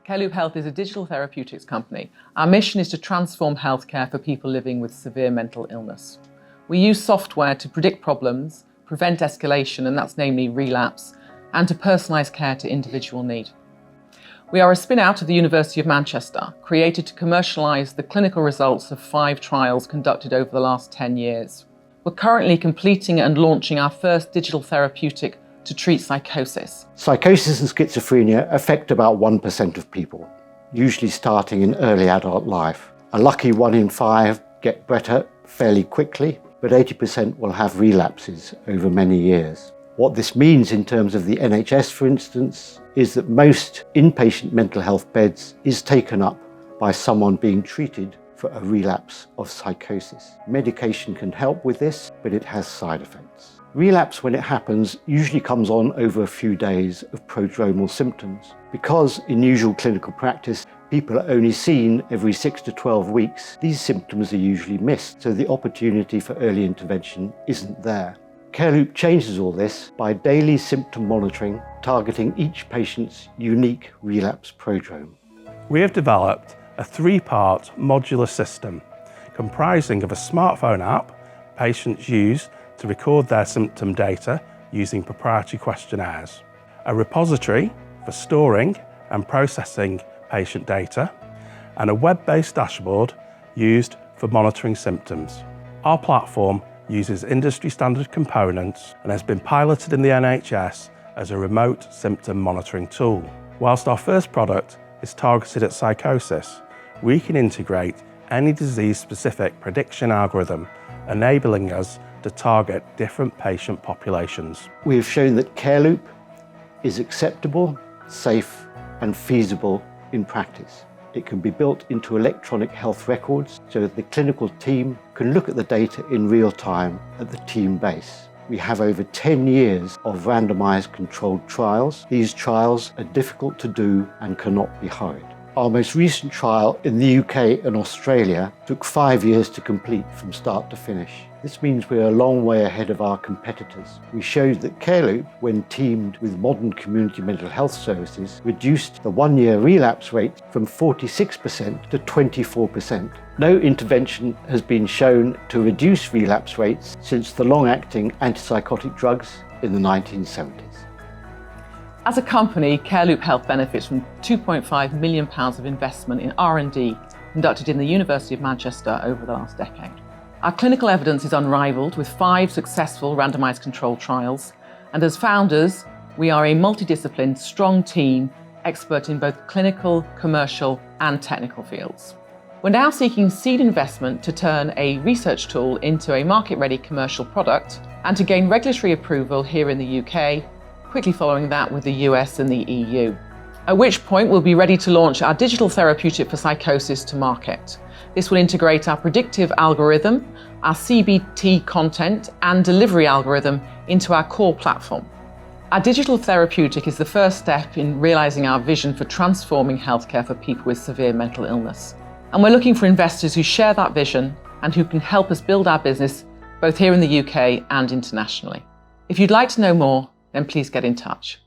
CareLoop Health is a digital therapeutics company. Our mission is to transform healthcare for people living with severe mental illness. We use software to predict problems, prevent escalation, and that's namely relapse, and to personalise care to individual need. We are a spin-out of the University of Manchester, created to commercialise the clinical results of 5 trials conducted over the last 10 years. We're currently completing and launching our first digital therapeutic to treat psychosis. Psychosis and schizophrenia affect about 1% of people, usually starting in early adult life. A lucky 1 in 5 get better fairly quickly, but 80% will have relapses over many years. What this means in terms of the NHS, for instance, is that most inpatient mental health beds is taken up by someone being treated for a relapse of psychosis. Medication can help with this, but it has side effects. Relapse, when it happens, usually comes on over a few days of prodromal symptoms. Because in usual clinical practice, people are only seen every 6 to 12 weeks, these symptoms are usually missed, so the opportunity for early intervention isn't there. CareLoop changes all this by daily symptom monitoring, targeting each patient's unique relapse prodrome. We have developed a 3-part modular system comprising of a smartphone app patients use to record their symptom data using proprietary questionnaires, a repository for storing and processing patient data, and a web-based dashboard used for monitoring symptoms. Our platform uses industry-standard components and has been piloted in the NHS as a remote symptom monitoring tool. Whilst our first product is targeted at psychosis, we can integrate any disease-specific prediction algorithm, enabling us to target different patient populations. We have shown that CareLoop is acceptable, safe, and feasible in practice. It can be built into electronic health records so that the clinical team can look at the data in real time at the team base. We have over 10 years of randomized controlled trials. These trials are difficult to do and cannot be hurried. Our most recent trial in the UK and Australia took 5 years to complete from start to finish. This means we're a long way ahead of our competitors. We showed that CareLoop, when teamed with modern community mental health services, reduced the 1-year relapse rate from 46% to 24%. No intervention has been shown to reduce relapse rates since the long-acting antipsychotic drugs in the 1970s. As a company, CareLoop Health benefits from £2.5 million of investment in R&D conducted in the University of Manchester over the last decade. Our clinical evidence is unrivaled, with 5 successful randomised controlled trials, and as founders, we are a multidisciplined, strong team, expert in both clinical, commercial and technical fields. We're now seeking seed investment to turn a research tool into a market-ready commercial product and to gain regulatory approval here in the UK, quickly following that with the US and the EU. At which point we'll be ready to launch our digital therapeutic for psychosis to market. This will integrate our predictive algorithm, our CBT content and delivery algorithm into our core platform. Our digital therapeutic is the first step in realising our vision for transforming healthcare for people with severe mental illness. And we're looking for investors who share that vision and who can help us build our business both here in the UK and internationally. If you'd like to know more, then please get in touch.